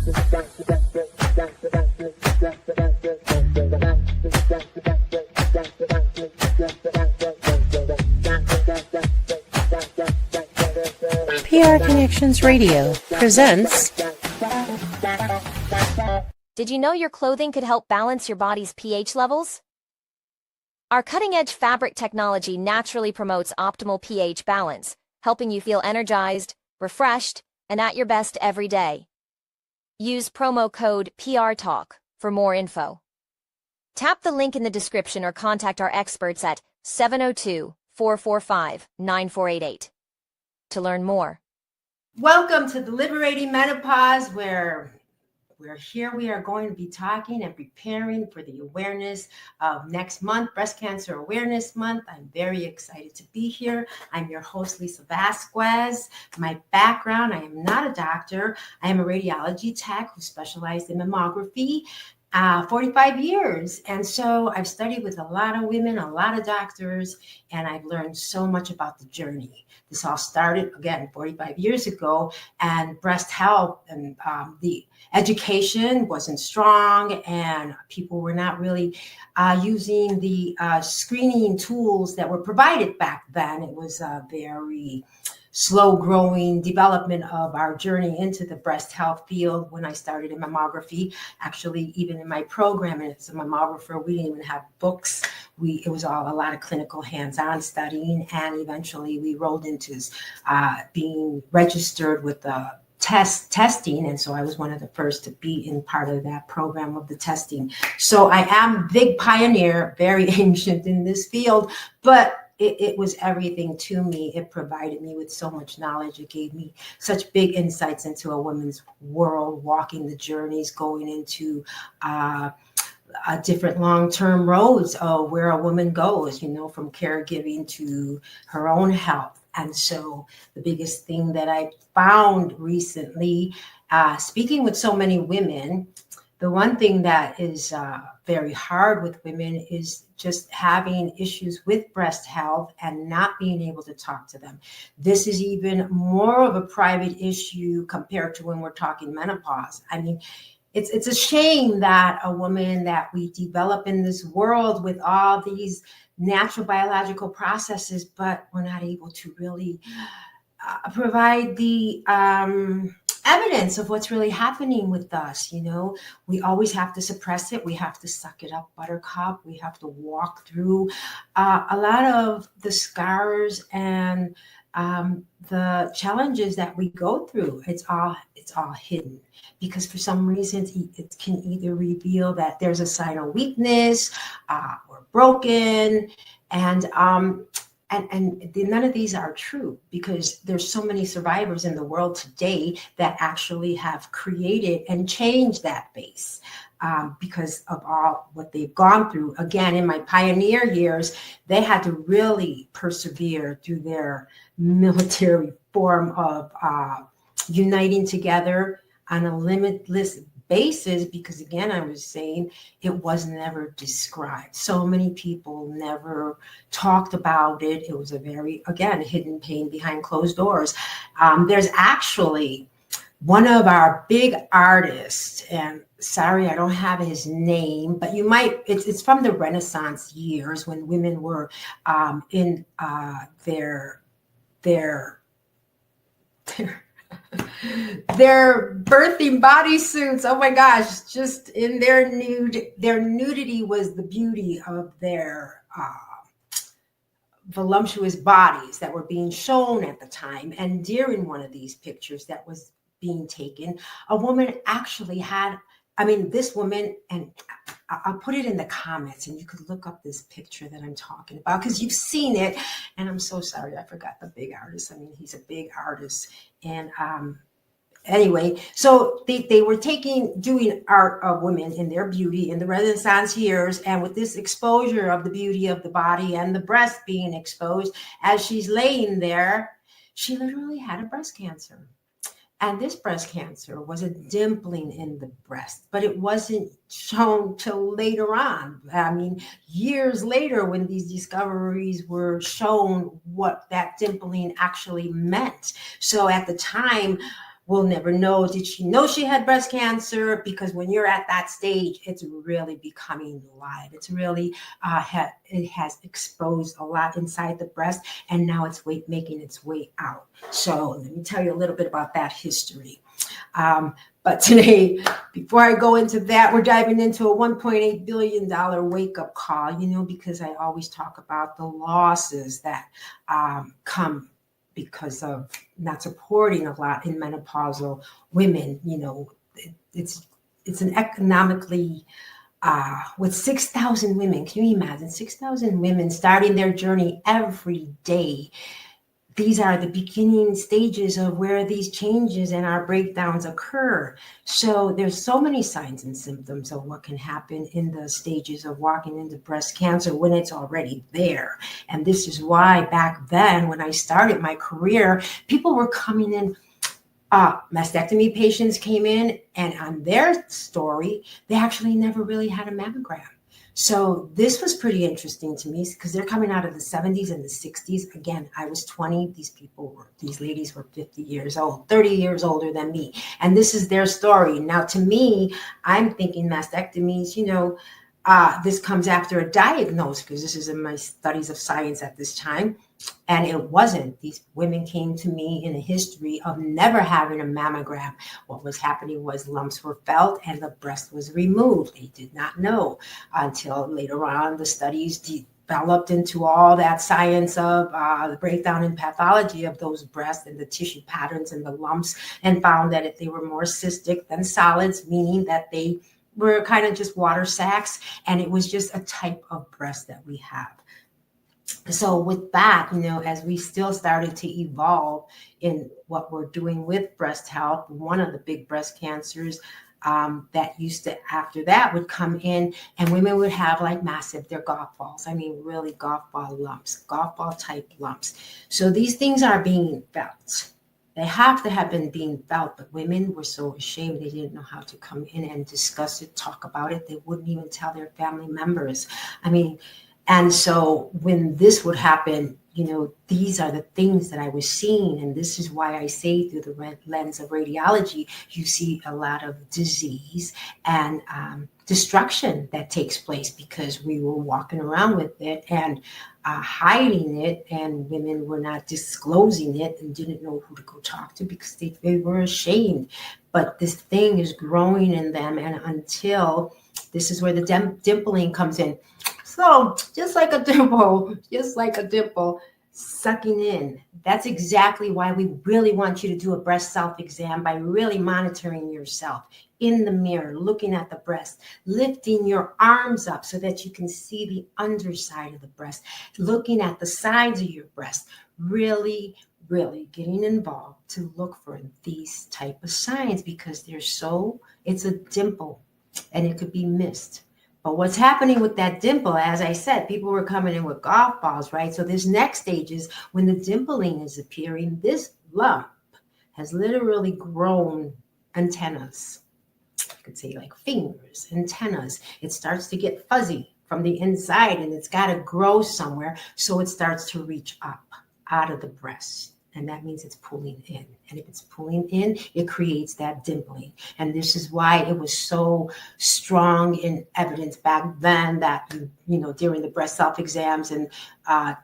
PR Connections Radio presents. Did you know your clothing could help balance your body's pH levels? Our cutting-edge fabric technology naturally promotes optimal pH balance, helping you feel energized, refreshed, and at your best every day. Use promo code PRTalk for more info. Tap the link in the description or contact our experts at 702-445-9488 to learn more. Welcome to the Liberating Menopause, where we are going to be talking and preparing for the awareness of next month, Breast Cancer Awareness Month. I'm very excited to be here. I'm your host, Lisa Vasquez. My background, I am not a doctor. I am a radiology tech who specialized in mammography. 45 years. And so I've studied with a lot of women, a lot of doctors, and I've learned so much about the journey. This all started, again, 45 years ago, and breast health and the education wasn't strong, and people were not really using the screening tools that were provided back then. It was a very slow growing development of our journey into the breast health field. When I started in mammography, actually, even in my program as a mammographer, we didn't even have books. It was all a lot of clinical hands-on studying, and eventually we rolled into being registered with the testing, and so I was one of the first to be in part of that program of the testing. So I am a big pioneer, very ancient in this field, but it was everything to me. It provided me with so much knowledge. It gave me such big insights into a woman's world, walking the journeys, going into different long-term roads of where a woman goes, from caregiving to her own health. And so the biggest thing that I found recently, speaking with so many women, the one thing that is very hard with women is just having issues with breast health and not being able to talk to them. This is even more of a private issue compared to when we're talking menopause. I mean, it's a shame that a woman that we develop in this world with all these natural biological processes, but we're not able to really provide the evidence of what's really happening with us. We always have to suppress it. We have to suck it up, buttercup. We have to walk through a lot of the scars and the challenges that we go through. It's all hidden, because for some reason it can either reveal that there's a sign of weakness, or broken, and none of these are true, because there's so many survivors in the world today that actually have created and changed that base because of all what they've gone through. Again, in my pioneer years, they had to really persevere through their military form of uniting together on a limitless basis, because again, I was saying it was never described. So many people never talked about it. It was a very, again, hidden pain behind closed doors. There's actually one of our big artists, and sorry, I don't have his name, but you might, it's from the Renaissance years when women were in their birthing bodysuits. Oh my gosh, just in their nudity was the beauty of their voluptuous bodies that were being shown at the time. And during one of these pictures that was being taken, a woman actually had, this woman, and I'll put it in the comments and you could look up this picture that I'm talking about, because you've seen it. And I'm so sorry, I forgot the big artist. He's a big artist. And anyway, so they were doing art of women in their beauty in the Renaissance years. And with this exposure of the beauty of the body and the breast being exposed, as she's laying there, she literally had a breast cancer. And this breast cancer was a dimpling in the breast, but it wasn't shown till later on. Years later, when these discoveries were shown what that dimpling actually meant. So at the time, we'll never know. Did she know she had breast cancer? Because when you're at that stage, it's really becoming live. It's really, it has exposed a lot inside the breast, and now it's making its way out. So let me tell you a little bit about that history. But today, before I go into that, we're diving into a $1.8 billion wake-up call, because I always talk about the losses that come because of not supporting a lot in menopausal women. It's an economically, with 6,000 women, can you imagine 6,000 women starting their journey every day? These are the beginning stages of where these changes and our breakdowns occur. So there's so many signs and symptoms of what can happen in the stages of walking into breast cancer when it's already there. And this is why back then, when I started my career, people were coming in, mastectomy patients came in, and on their story, they actually never really had a mammogram. So this was pretty interesting to me because they're coming out of the 70s and the 60s. Again, I was 20. These ladies were 50 years old, 30 years older than me. And this is their story. Now, to me, I'm thinking mastectomies, this comes after a diagnosis, because this is in my studies of science at this time. And it wasn't. These women came to me in a history of never having a mammogram. What was happening was lumps were felt and the breast was removed. They did not know until later on the studies developed into all that science of the breakdown and pathology of those breasts and the tissue patterns and the lumps, and found that if they were more cystic than solids, meaning that they were kind of just water sacs, and it was just a type of breast that we have. So with that, as we still started to evolve in what we're doing with breast health, one of the big breast cancers that used to, after that, would come in, and women would have like massive, they're golf balls. I mean, really golf ball lumps, golf ball type lumps. So these things are being felt. They have to have been being felt, but women were so ashamed. They didn't know how to come in and discuss it, talk about it. They wouldn't even tell their family members. And so when this would happen, these are the things that I was seeing. And this is why I say through the lens of radiology, you see a lot of disease and destruction that takes place because we were walking around with it and hiding it, and women were not disclosing it and didn't know who to go talk to because they were ashamed. But this thing is growing in them, and until this is where the dimpling comes in. So just like a dimple, sucking in. That's exactly why we really want you to do a breast self-exam, by really monitoring yourself in the mirror, looking at the breast, lifting your arms up so that you can see the underside of the breast, looking at the sides of your breast, really getting involved to look for these type of signs, because it's a dimple and it could be missed. But what's happening with that dimple, as I said, people were coming in with golf balls, right? So this next stage is when the dimpling is appearing, this lump has literally grown antennas. You could say like fingers, antennas. It starts to get fuzzy from the inside, and it's got to grow somewhere. So it starts to reach up out of the breast. And that means it's pulling in. And if it's pulling in, it creates that dimpling. And this is why it was so strong in evidence back then that, during the breast self-exams and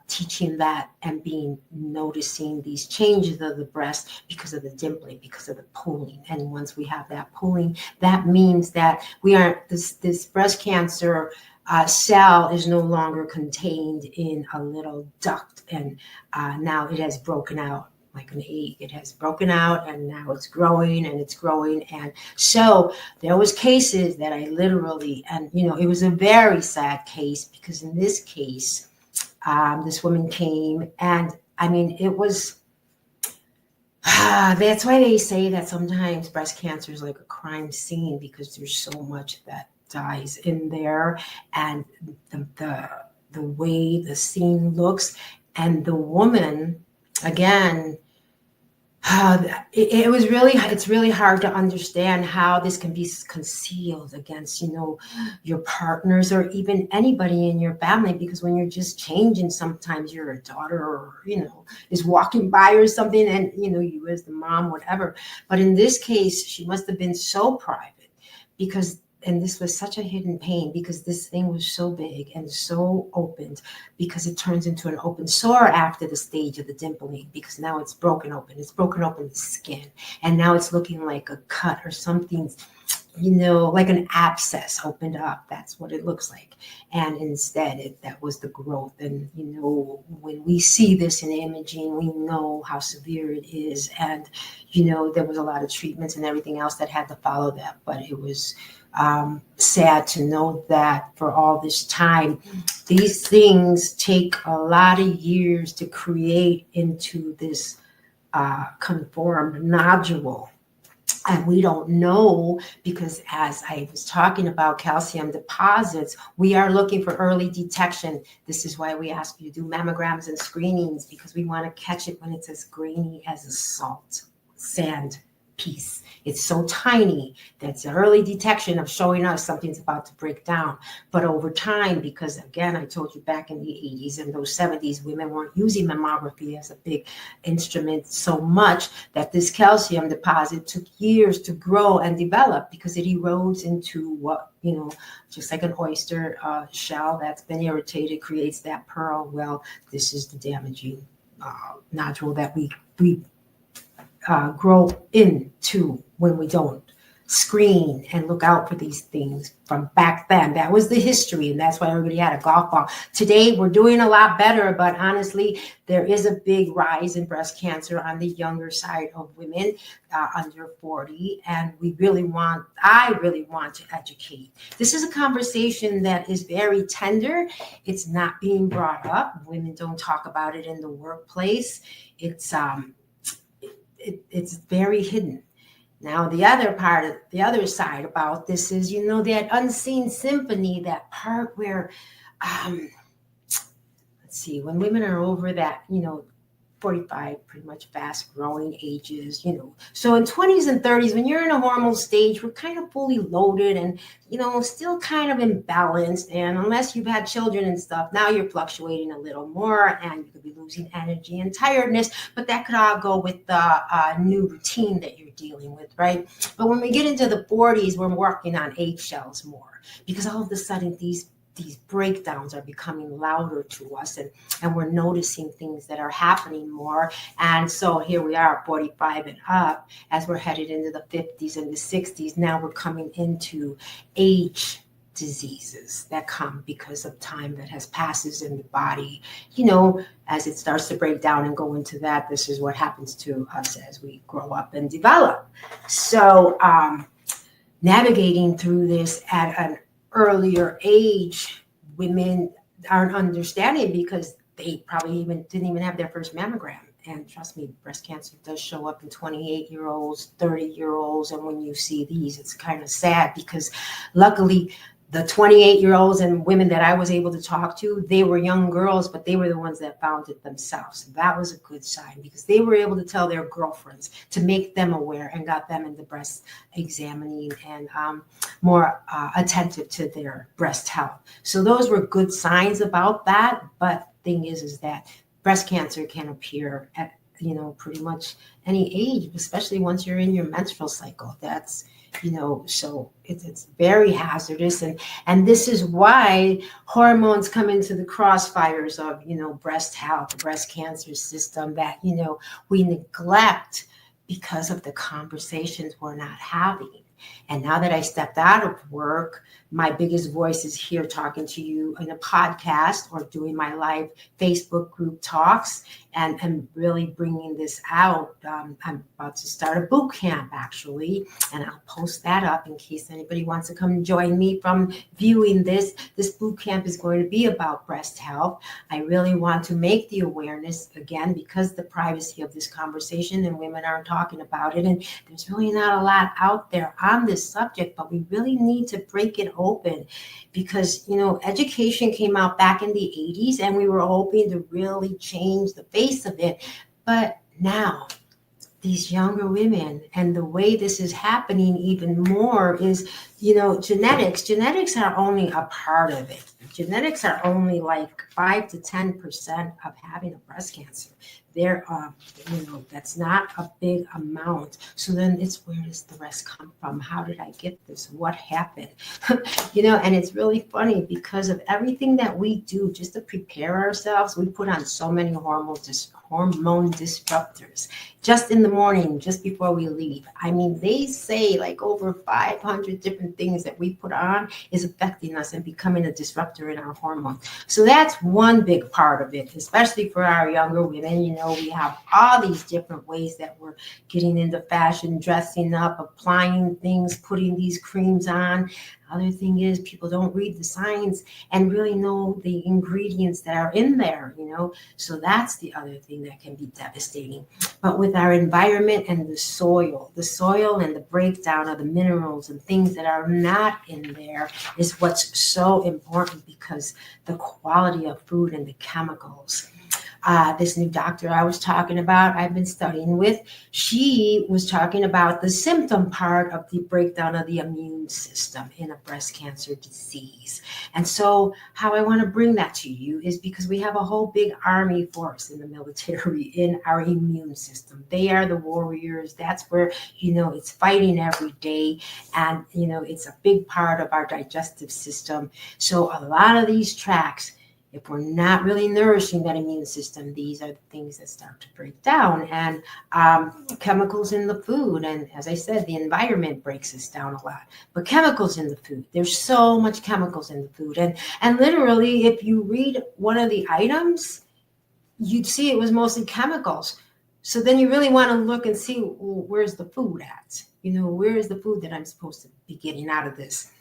teaching that and noticing these changes of the breast because of the dimpling, because of the pulling. And once we have that pulling, that means that we aren't, this breast cancer cell is no longer contained in a little duct, and now it has broken out like an egg. It has broken out, and now it's growing and it's growing. And so there was cases that I literally, and it was a very sad case, because in this case, this woman came, and it was, that's why they say that sometimes breast cancer is like a crime scene, because there's so much that dies in there, and the way the scene looks. And the woman, again, It was really, it's really hard to understand how this can be concealed against, your partners or even anybody in your family, because when you're just changing, sometimes your daughter or, is walking by or something and, you as the mom, whatever. But in this case, she must have been so private because, and this was such a hidden pain because this thing was so big and so opened, because it turns into an open sore after the stage of the dimpling, because now it's broken open. It's broken open the skin. And now it's looking like a cut or something, like an abscess opened up. That's what it looks like. And instead, that was the growth. And, when we see this in imaging, we know how severe it is. And, there was a lot of treatments and everything else that had to follow that. But it was sad to know that for all this time, these things take a lot of years to create into this conformed nodule. And we don't know, because as I was talking about calcium deposits, we are looking for early detection. This is why we ask you to do mammograms and screenings, because we want to catch it when it's as grainy as a sand piece. It's so tiny that's an early detection of showing us something's about to break down. But over time, because again, I told you back in the 80s and those 70s, women weren't using mammography as a big instrument so much that this calcium deposit took years to grow and develop, because it erodes into what, just like an oyster shell that's been irritated creates that pearl. Well, this is the damaging nodule that we grow into when we don't screen and look out for these things from back then. That was the history, and that's why everybody had a golf ball. Today, we're doing a lot better, but honestly, there is a big rise in breast cancer on the younger side of women under 40, and I really want to educate. This is a conversation that is very tender. It's not being brought up. Women don't talk about it in the workplace. It's very hidden. Now, the other side about this is, that unseen symphony, that part where, let's see, when women are over that, 45, pretty much fast growing ages, So in 20s and 30s, when you're in a hormonal stage, we're kind of fully loaded and, still kind of imbalanced. And unless you've had children and stuff, now you're fluctuating a little more and you could be losing energy and tiredness, but that could all go with the new routine that you're dealing with, right? But when we get into the 40s, we're working on eggshells more, because all of a sudden these breakdowns are becoming louder to us, and we're noticing things that are happening more. And so here we are, 45 and up, as we're headed into the 50s and the 60s. Now we're coming into age diseases that come because of time that has passes in the body. As it starts to break down and go into that, this is what happens to us as we grow up and develop. So navigating through this at an earlier age, women aren't understanding because they probably didn't even have their first mammogram. And trust me, breast cancer does show up in 28-year-olds, 30-year-olds. And when you see these, it's kind of sad, because luckily the 28-year-olds and women that I was able to talk to, they were young girls, but they were the ones that found it themselves. So that was a good sign, because they were able to tell their girlfriends to make them aware and got them into breast examining and more attentive to their breast health. So those were good signs about that. But thing is that breast cancer can appear at, pretty much any age, especially once you're in your menstrual cycle. That's, so it's very hazardous. And this is why hormones come into the crossfires of, breast health, breast cancer system that, we neglect because of the conversations we're not having. And now that I stepped out of work, my biggest voice is here talking to you in a podcast or doing my live Facebook group talks and really bringing this out. I'm about to start a boot camp, actually, and I'll post that up in case anybody wants to come join me from viewing this. This boot camp is going to be about breast health. I really want to make the awareness, again, because the privacy of this conversation and women aren't talking about it. And there's really not a lot out there on this subject, but we really need to break it open, because education came out back in the 80s and we were hoping to really change the face of it. But now these younger women, and the way this is happening even more is, genetics are only a part of it. Genetics are only like 5 to 10% of having a breast cancer. There are, that's not a big amount. So then it's, where does the rest come from? How did I get this? What happened? And it's really funny because of everything that we do just to prepare ourselves. We put on so many hormone disruptors just in the morning, just before we leave. I mean, they say like over 500 different things that we put on is affecting us and becoming a disruptor in our hormones. So that's one big part of it, especially for our younger women. We have all these different ways that we're getting into fashion, dressing up, applying things, putting these creams on. Other thing is, people don't read the signs and really know the ingredients that are in there, So that's the other thing that can be devastating. But with our environment and the soil and the breakdown of the minerals and things that are not in there is what's so important, because the quality of food and the chemicals. This new doctor I was talking about, I've been studying with, she was talking about the symptom part of the breakdown of the immune system in a breast cancer disease. And so how I want to bring that to you is because we have a whole big army force in the military in our immune system. They are the warriors. That's where, it's fighting every day. And, it's a big part of our digestive system. So a lot of these tracks, if we're not really nourishing that immune system, these are the things that start to break down. And chemicals in the food. And as I said, the environment breaks us down a lot. But chemicals in the food, there's so much chemicals in the food. And literally, if you read one of the items, you'd see it was mostly chemicals. So then you really want to look and see, well, where's the food at? Where is the food that I'm supposed to be getting out of this?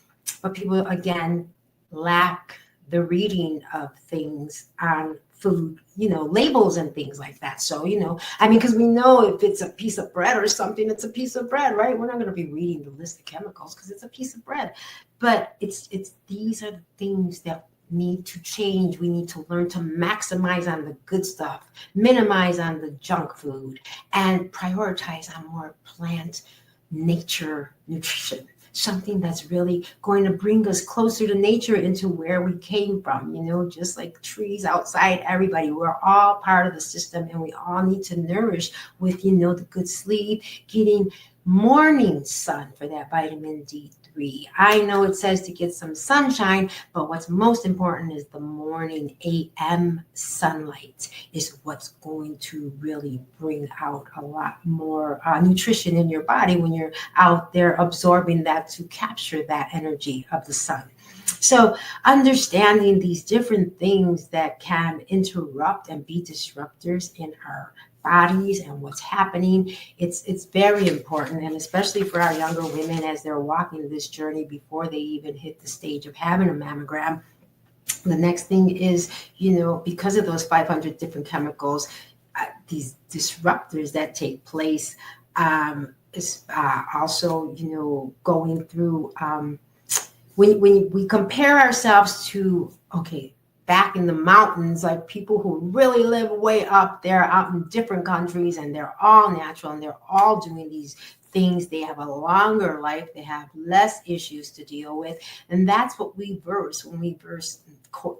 But people, again, lack the reading of things on food, labels and things like that. So, because we know if it's a piece of bread or something, it's a piece of bread, right? We're not going to be reading the list of chemicals because it's a piece of bread. But it's these are the things that need to change. We need to learn to maximize on the good stuff, minimize on the junk food, and prioritize on more plant nature nutrition. Something that's really going to bring us closer to nature, into where we came from, just like trees outside, everybody, we're all part of the system, and we all need to nourish with, the good sleep, getting morning sun for that vitamin D3. I know it says to get some sunshine, but what's most important is the morning AM sunlight is what's going to really bring out a lot more nutrition in your body when you're out there absorbing that to capture that energy of the sun. So understanding these different things that can interrupt and be disruptors in our bodies and what's happening, it's very important, and especially for our younger women as they're walking this journey before they even hit the stage of having a mammogram. The next thing is, because of those 500 different chemicals, these disruptors that take place, is also, going through, when we compare ourselves to, back in the mountains, like people who really live way up there out in different countries, and they're all natural and they're all doing these things. They have a longer life. They have less issues to deal with. And that's what we verse when we verse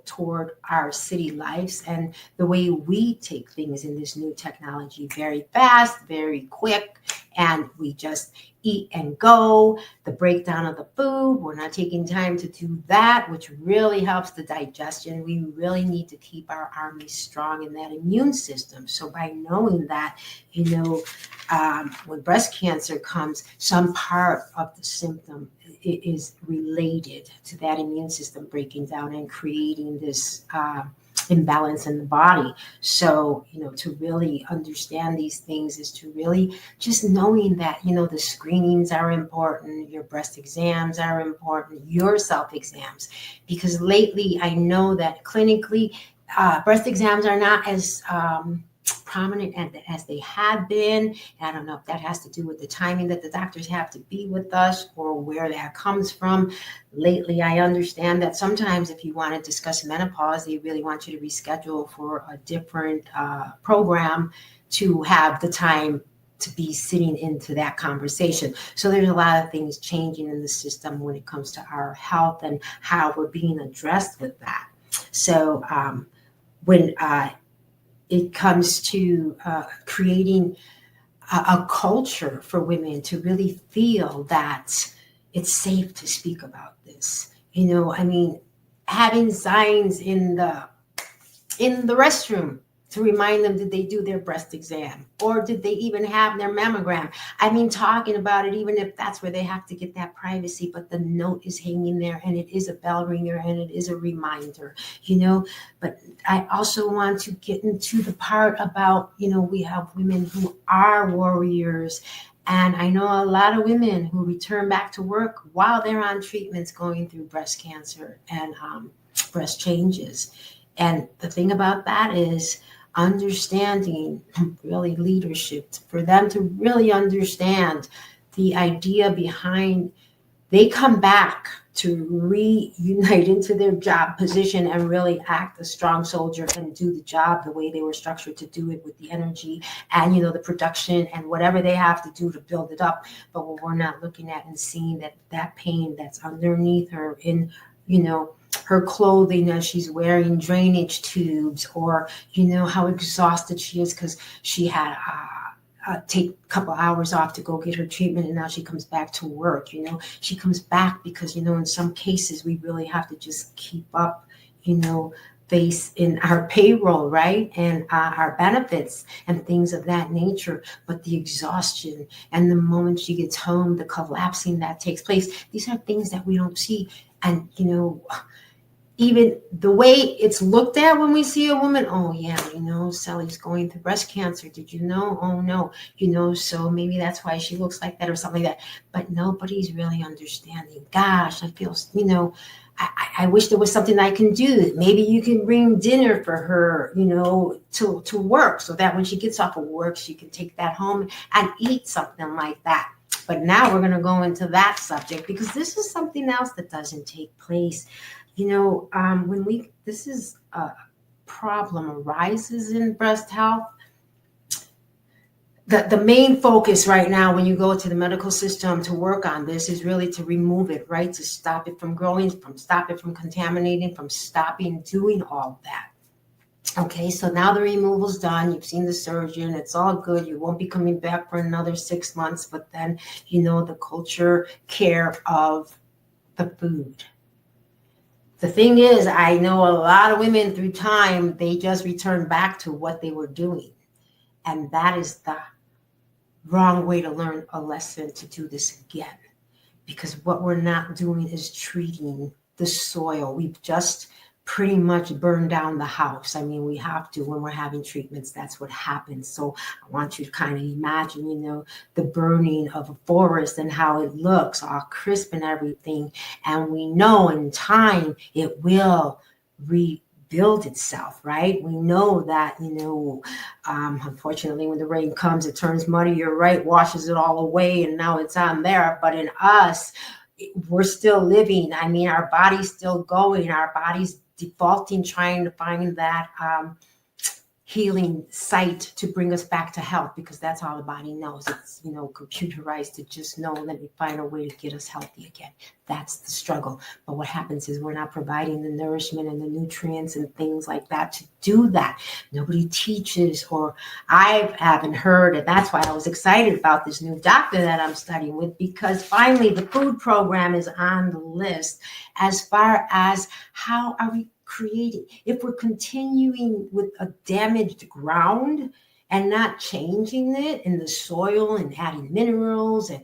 toward our city lives and the way we take things in this new technology very fast, very quick, and we just eat and go. The breakdown of the food, we're not taking time to do that, which really helps the digestion. We really need to keep our army strong in that immune system. So by knowing that, when breast cancer comes, some part of the symptom is related to that immune system breaking down and creating this imbalance in the body. So, to really understand these things is to really just knowing that, the screenings are important, your breast exams are important, your self-exams, because lately I know that clinically breast exams are not as prominent as they had been. And I don't know if that has to do with the timing that the doctors have to be with us or where that comes from. Lately, I understand that sometimes if you want to discuss menopause, they really want you to reschedule for a different program to have the time to be sitting into that conversation. So there's a lot of things changing in the system when it comes to our health and how we're being addressed with that. So when it comes to creating a culture for women to really feel that it's safe to speak about this, I mean, having signs in the restroom to remind them, did they do their breast exam, or did they even have their mammogram? I mean, talking about it, even if that's where they have to get that privacy, but the note is hanging there, and it is a bell ringer, and it is a reminder, But I also want to get into the part about, we have women who are warriors. And I know a lot of women who return back to work while they're on treatments going through breast cancer and breast changes. And the thing about that is understanding really leadership, for them to really understand the idea behind, they come back to reunite into their job position and really act a strong soldier and do the job the way they were structured to do it, with the energy and, the production and whatever they have to do to build it up. But what we're not looking at and seeing that pain that's underneath her in, her clothing as she's wearing drainage tubes, or, how exhausted she is because she had take a couple hours off to go get her treatment, and now she comes back to work. She comes back because, in some cases we really have to just keep up, face in our payroll, right? And our benefits and things of that nature. But the exhaustion and the moment she gets home, the collapsing that takes place, these are things that we don't see. And, even the way it's looked at when we see a woman, oh yeah, Sally's going through breast cancer. Did you know? Oh no, so maybe that's why she looks like that or something like that. But nobody's really understanding. Gosh, I feel, I wish there was something I can do. Maybe you can bring dinner for her, to work, so that when she gets off of work, she can take that home and eat something like that. But now we're going to go into that subject, because this is something else that doesn't take place. When this is a problem arises in breast health, the main focus right now when you go to the medical system to work on this is really to remove it, right? To stop it from growing, stop it from contaminating, from stopping doing all that. Okay, so now the removal's done. You've seen the surgeon. It's all good. You won't be coming back for another 6 months. But then, the culture care of the food. The thing is, I know a lot of women through time, they just return back to what they were doing. And that is the wrong way to learn a lesson, to do this again. Because what we're not doing is treating the soil. We've just pretty much burned down the house. I mean, we have to, when we're having treatments, that's what happens. So I want you to kind of imagine, the burning of a forest and how it looks all crisp and everything. And we know in time it will rebuild itself, right? We know that, unfortunately, when the rain comes, it turns muddy. You're right, washes it all away, and now it's on there. But in us, we're still living. I mean, our body's still going. Our body's defaulting, trying to find that healing site to bring us back to health, because that's all the body knows. It's, computerized to just know, let me find a way to get us healthy again. That's the struggle. But what happens is we're not providing the nourishment and the nutrients and things like that to do that. Nobody teaches, or I haven't heard. And that's why I was excited about this new doctor that I'm studying with, because finally the food program is on the list as far as how are we creating. If we're continuing with a damaged ground and not changing it in the soil and adding minerals and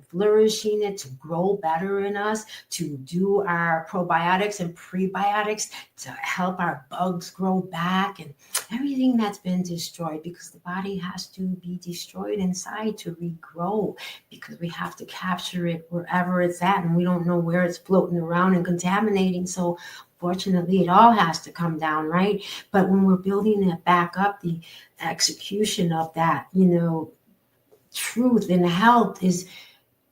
flourishing it to grow better in us, to do our probiotics and prebiotics to help our bugs grow back, and everything that's been destroyed, because the body has to be destroyed inside to regrow, because we have to capture it wherever it's at, and we don't know where it's floating around and contaminating. So fortunately, it all has to come down, right? But when we're building it back up, the execution of that, truth and health is,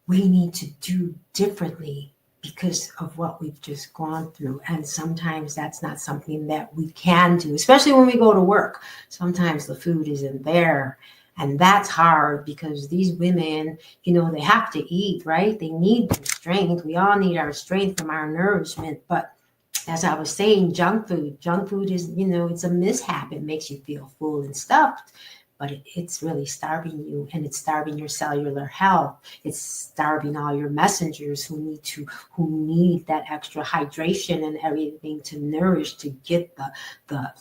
we need to do differently because of what we've just gone through. And sometimes that's not something that we can do, especially when we go to work. Sometimes the food isn't there. And that's hard because these women, they have to eat, right? They need their strength. We all need our strength from our nourishment. But as I was saying, junk food is, it's a mishap. It makes you feel full and stuffed, but it's really starving you, and it's starving your cellular health. It's starving all your messengers who need that extra hydration and everything to nourish, to get the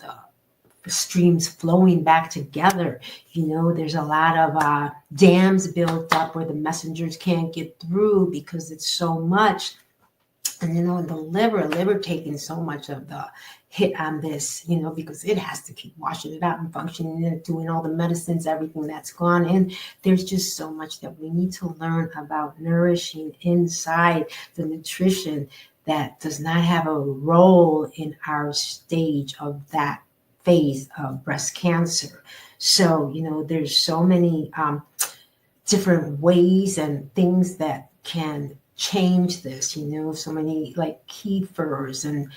streams flowing back together. There's a lot of dams built up where the messengers can't get through because it's so much. And the liver taking so much of the hit on this, because it has to keep washing it out and functioning and doing all the medicines, everything that's gone in. There's just so much that we need to learn about nourishing inside the nutrition that does not have a role in our stage of that phase of breast cancer. So, there's so many different ways and things that can change this, so many like kefirs, and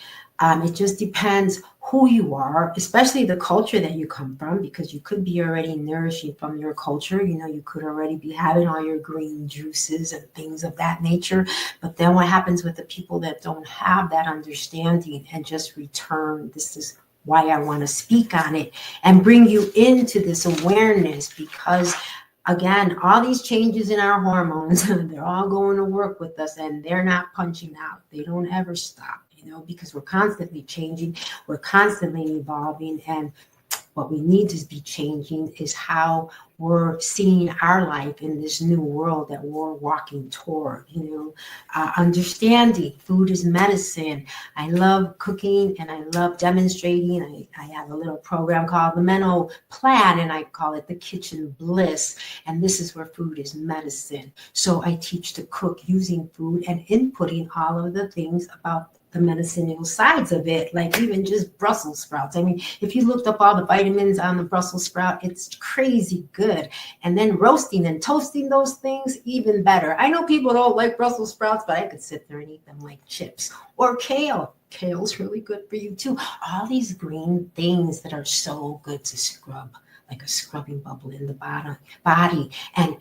it just depends who you are, especially the culture that you come from, because you could be already nourishing from your culture. You could already be having all your green juices and things of that nature. But then what happens with the people that don't have that understanding and just return? This is why I want to speak on it and bring you into this awareness, because again, all these changes in our hormones, they're all going to work with us, and they're not punching out. They don't ever stop, because we're constantly changing, we're constantly evolving. And what we need to be changing is how we're seeing our life in this new world that we're walking toward, understanding food is medicine. I love cooking and I love demonstrating. I have a little program called the Meno Plan, and I call it the Kitchen Bliss. And this is where food is medicine. So I teach to cook using food and inputting all of the things about the medicinal sides of it, like even just Brussels sprouts. I mean, if you looked up all the vitamins on the Brussels sprout, it's crazy good. And then roasting and toasting those things, even better. I know people don't like Brussels sprouts, but I could sit there and eat them like chips. Or kale. Kale's really good for you too. All these green things that are so good to scrub, like a scrubbing bubble in the body. And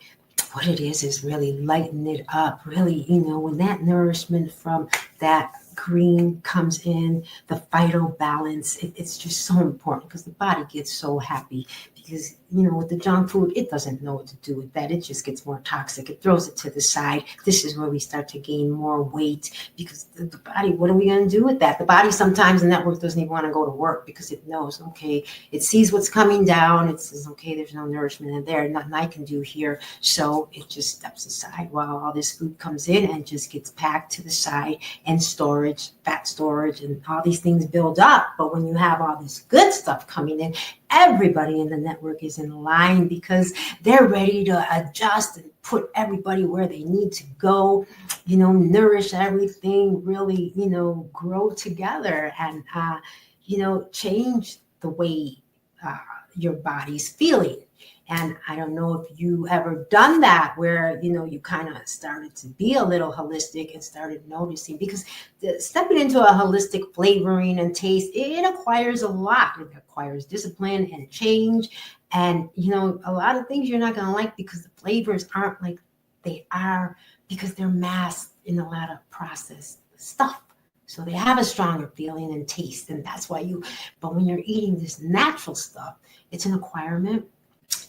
what it is really lighten it up. Really, when that nourishment from that green comes in, the phyto balance, it's just so important, because the body gets so happy. Because, with the junk food, it doesn't know what to do with that. It just gets more toxic. It throws it to the side. This is where we start to gain more weight, because the body, what are we going to do with that? The body sometimes, the network doesn't even want to go to work, because it knows, okay, it sees what's coming down. It says, okay, there's no nourishment in there. Nothing I can do here. So it just steps aside while all this food comes in and just gets packed to the side, and storage, fat storage, and all these things build up. But when you have all this good stuff coming in, everybody in the network is in line, because they're ready to adjust and put everybody where they need to go, nourish everything, really, grow together, and, change the way your body's feeling. And I don't know if you ever done that, where, you kind of started to be a little holistic and started noticing, because stepping into a holistic flavoring and taste, it acquires a lot. It acquires discipline and change. And, a lot of things you're not going to like, because the flavors aren't like they are, because they're masked in a lot of processed stuff. So they have a stronger feeling and taste. And that's why but when you're eating this natural stuff, it's an acquirement.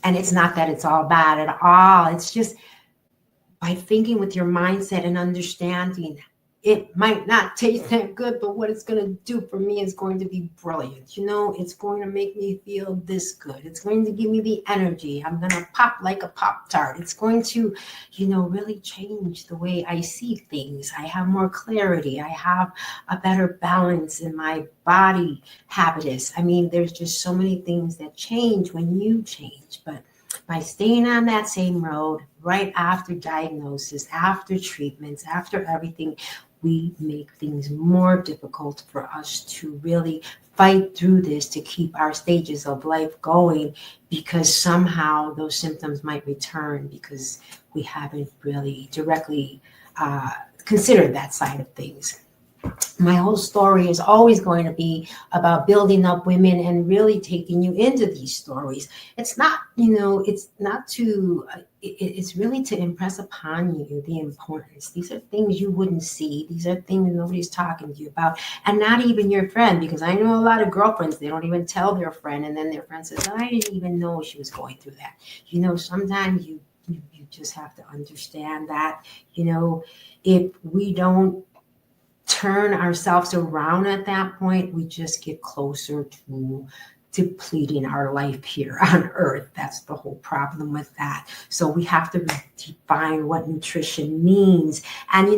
And it's not that it's all bad at all. It's just by thinking with your mindset and understanding, it might not taste that good, but what it's going to do for me is going to be brilliant. It's going to make me feel this good. It's going to give me the energy. I'm going to pop like a Pop-Tart. It's going to, really change the way I see things. I have more clarity. I have a better balance in my body habitus. I mean, there's just so many things that change when you change. But by staying on that same road, right after diagnosis, after treatments, after everything, we make things more difficult for us to really fight through this, to keep our stages of life going, because somehow those symptoms might return because we haven't really directly considered that side of things. my whole story is always going to be about building up women and really taking you into these stories. It's not, it's not to, it's really to impress upon you the importance. These are things you wouldn't see. These are things nobody's talking to you about, and not even your friend, because I know a lot of girlfriends, they don't even tell their friend, and then their friend says, I didn't even know she was going through that. Sometimes you just have to understand that, if we don't turn ourselves around at that point, we just get closer to depleting our life here on earth. That's the whole problem with that. So we have to define what nutrition means. And,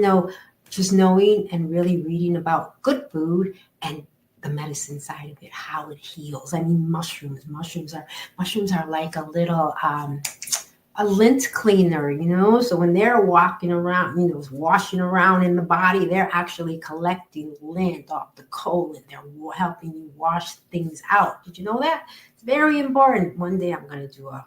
just knowing and really reading about good food and the medicine side of it, how it heals. I mean, mushrooms are like a little, a lint cleaner, so when they're walking around, washing around in the body, they're actually collecting lint off the colon. They're helping you wash things out. Did you know that? It's very important. One day I'm going to do a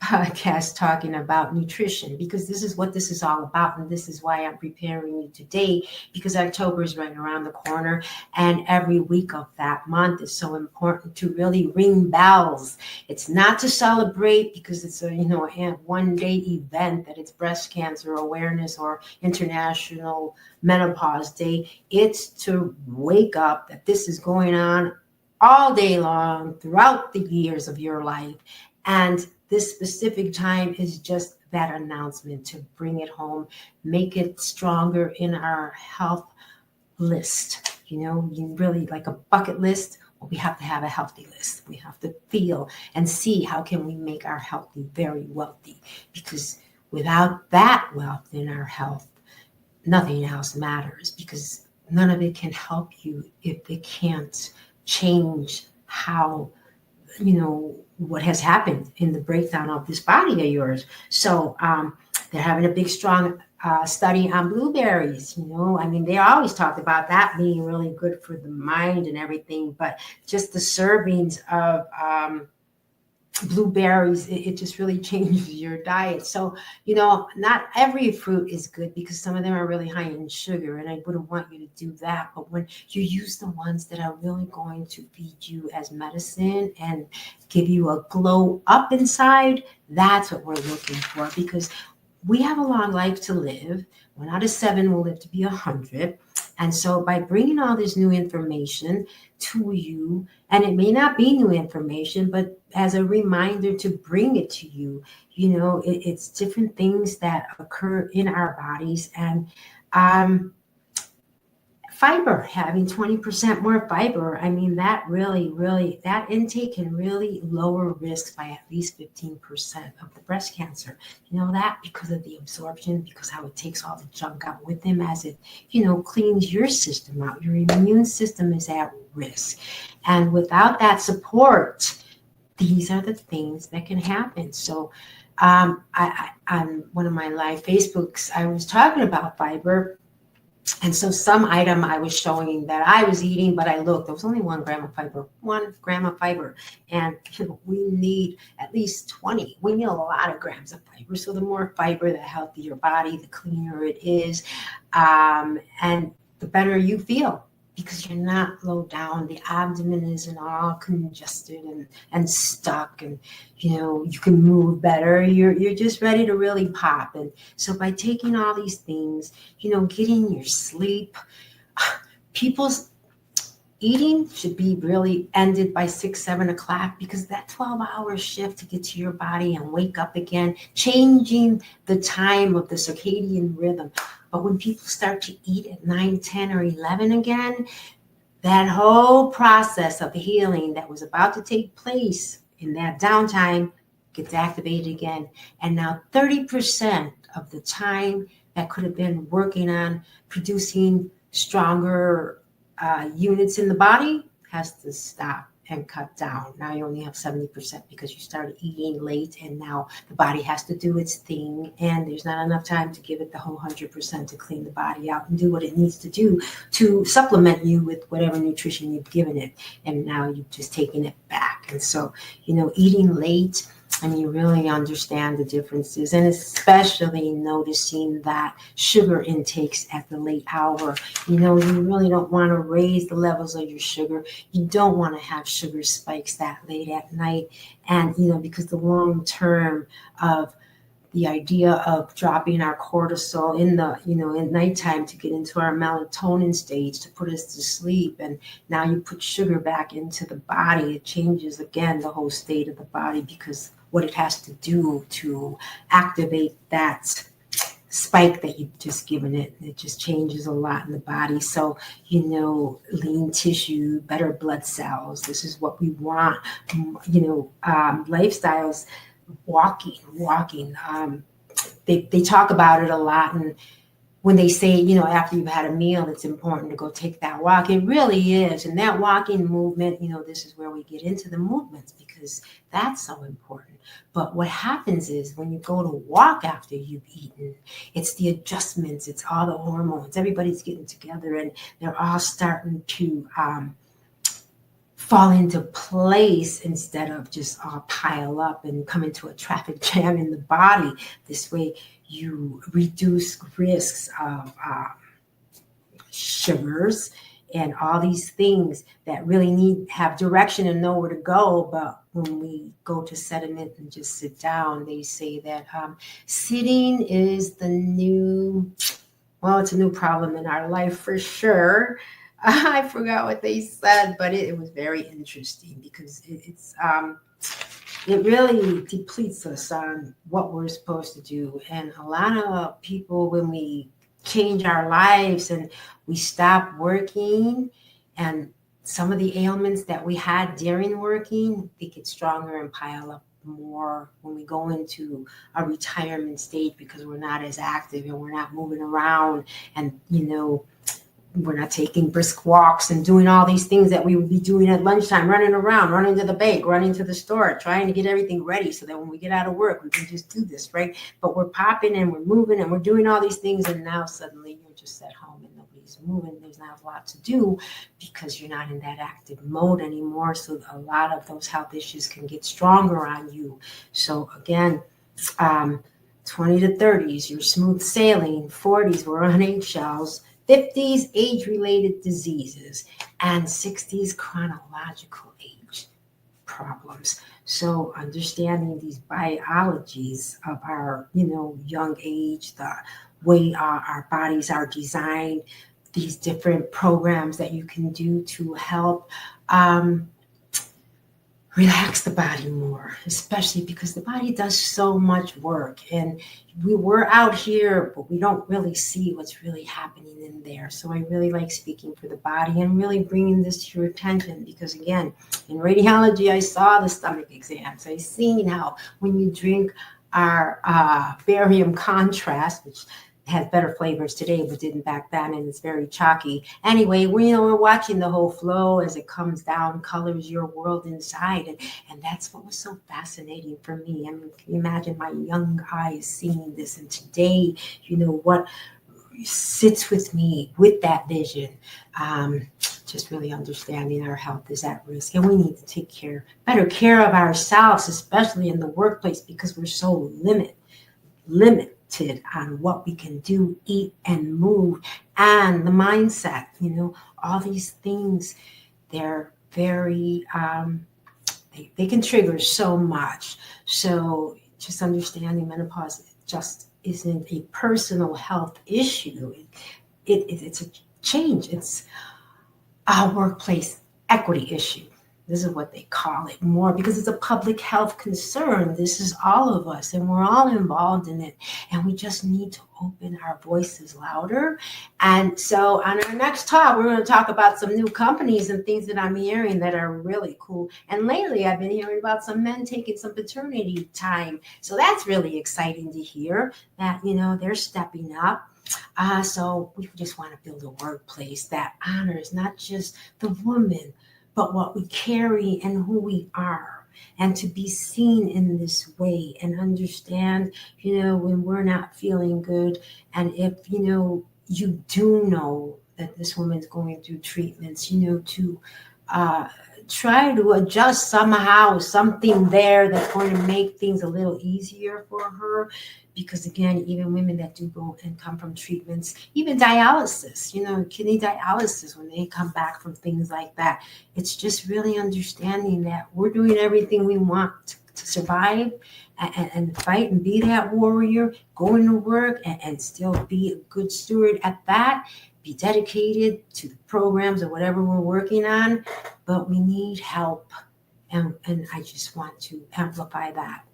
podcast talking about nutrition, because this is what this is all about. And this is why I'm preparing you today, because October is right around the corner. And every week of that month is so important to really ring bells. It's not to celebrate because it's a one-day event that it's Breast Cancer Awareness or International Menopause Day. It's to wake up that this is going on all day long throughout the years of your life. And this specific time is just that announcement to bring it home, make it stronger in our health list. You really like a bucket list. Well, we have to have a healthy list. We have to feel and see how can we make our healthy very wealthy, because without that wealth in our health, nothing else matters, because none of it can help you if it can't change how, what has happened in the breakdown of this body of yours. So they're having a big, strong study on blueberries. They always talked about that being really good for the mind and everything, but just the servings of blueberries, it just really changes your diet. So, not every fruit is good, because some of them are really high in sugar, and I wouldn't want you to do that. But when you use the ones that are really going to feed you as medicine and give you a glow up inside, that's what we're looking for, because we have a long life to live. 1 out of 7 will live to be 100. And so by bringing all this new information to you, and it may not be new information, but as a reminder to bring it to you, it's different things that occur in our bodies. And fiber, having 20% more fiber, that really, that intake can really lower risks by at least 15% of the breast cancer. That because of the absorption, because how it takes all the junk out with them as it, cleans your system out. Your immune system is at risk. And without that support, these are the things that can happen. So on one of my live Facebooks, I was talking about fiber. And so some item I was showing that I was eating, but I looked, there was only 1 gram of fiber, 1 gram of fiber. And we need at least 20. We need a lot of grams of fiber. So the more fiber, the healthier your body, the cleaner it is. And the better you feel, because you're not low down. The abdomen isn't all congested and stuck, and you can move better. You're just ready to really pop. And so by taking all these things, getting your sleep, people's eating should be really ended by 6-7 o'clock, because that 12-hour shift to get to your body and wake up again, changing the time of the circadian rhythm. But when people start to eat at 9, 10, or 11 again, that whole process of healing that was about to take place in that downtime gets activated again. And now 30% of the time that could have been working on producing stronger units in the body has to stop and cut down. Now you only have 70% because you started eating late, and now the body has to do its thing, and there's not enough time to give it the whole 100% to clean the body out and do what it needs to do to supplement you with whatever nutrition you've given it. And now you've just taken it back. And so, eating late and you really understand the differences, and especially noticing that sugar intakes at the late hour. You really don't want to raise the levels of your sugar. You don't want to have sugar spikes that late at night. And, because the long term of the idea of dropping our cortisol at nighttime to get into our melatonin stage to put us to sleep. And now you put sugar back into the body, it changes again the whole state of the body, because what it has to do to activate that spike that you've just given it just changes a lot in the body. So, lean tissue, better blood cells, this is what we want. Lifestyles, walking. They talk about it a lot, and when they say, after you've had a meal, it's important to go take that walk. It really is. And that walking movement, this is where we get into the movements, because that's so important. But what happens is when you go to walk after you've eaten, it's the adjustments, it's all the hormones, everybody's getting together and they're all starting to fall into place instead of just all pile up and come into a traffic jam in the body. This way you reduce risks of sugars and all these things that really have direction and know where to go. But when we go to sediment and just sit down, they say that sitting is the new, it's a new problem in our life for sure. I forgot what they said, but it was very interesting, because it really depletes us on what we're supposed to do. And a lot of people, when we change our lives and we stop working, and some of the ailments that we had during working, they get stronger and pile up more when we go into a retirement stage, because we're not as active and we're not moving around, and we're not taking brisk walks and doing all these things that we would be doing at lunchtime, running around, running to the bank, running to the store, trying to get everything ready so that when we get out of work, we can just do this, right? But we're popping and we're moving and we're doing all these things, and now suddenly you're just at home and nobody's moving. There's not a lot to do because you're not in that active mode anymore. So a lot of those health issues can get stronger on you. So again, 20 to 30s, you're smooth sailing. 40s, we're on eggshells. 50s, age-related diseases, and 60s, chronological age problems. So understanding these biologies of our, young age, the way our bodies are designed, these different programs that you can do to help relax the body more, especially because the body does so much work, and we're out here, but we don't really see what's really happening in there. So I really like speaking for the body and really bringing this to your attention, because again, in radiology, I saw the stomach exams. I seen how when you drink our barium contrast, which has better flavors today, but didn't back then, and it's very chalky. Anyway, we're watching the whole flow as it comes down, colors your world inside, and that's what was so fascinating for me. I mean, can you imagine my young eyes seeing this, and today, what sits with me with that vision, just really understanding our health is at risk, and we need to take better care of ourselves, especially in the workplace, because we're so limited on what we can do, eat, and move, and the mindset, all these things, they're very, they can trigger so much. So just understanding menopause just isn't a personal health issue. It's a change. It's a workplace equity issue. This is what they call it more, because it's a public health concern. This is all of us, and we're all involved in it. And we just need to open our voices louder. And so on our next talk, we're going to talk about some new companies and things that I'm hearing that are really cool. And lately, I've been hearing about some men taking some paternity time. So that's really exciting to hear that, they're stepping up. So we just want to build a workplace that honors not just the woman, but what we carry and who we are, and to be seen in this way and understand, when we're not feeling good. And if, you do know that this woman's going through treatments, to try to adjust somehow, something there that's going to make things a little easier for her. Because again, even women that do go and come from treatments, even dialysis, kidney dialysis, when they come back from things like that, it's just really understanding that we're doing everything we want to survive and fight and be that warrior, going to work and still be a good steward at that. Be dedicated to the programs or whatever we're working on, but we need help. And I just want to amplify that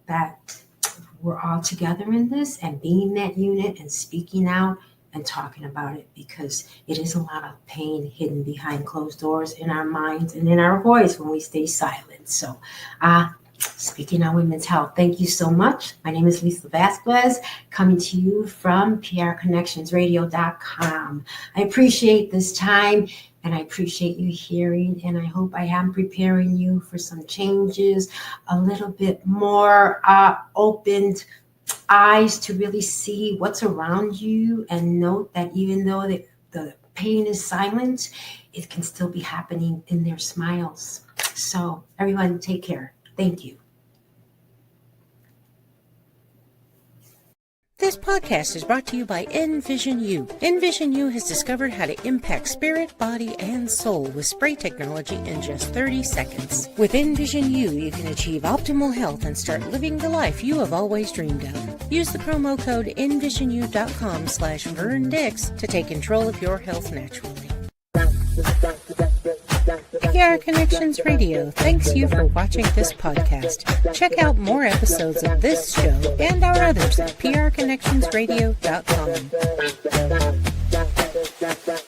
we're all together in this and being that unit and speaking out and talking about it, because it is a lot of pain hidden behind closed doors in our minds and in our voice when we stay silent. So, speaking on women's health, thank you so much. My name is Lisa Vasquez, coming to you from prconnectionsradio.com. I appreciate this time, and I appreciate you hearing, and I hope I am preparing you for some changes, a little bit more opened eyes to really see what's around you, and note that even though the pain is silent, it can still be happening in their smiles. So everyone, take care. Thank you. This podcast is brought to you by NVisionU. NVisionU has discovered how to impact spirit, body, and soul with spray technology in just 30 seconds. With NVisionU, you can achieve optimal health and start living the life you have always dreamed of. Use the promo code NVisionU.com/VernDix to take control of your health naturally. PR Connections Radio thanks you for watching this podcast. Check out more episodes of this show and our others at prconnectionsradio.com.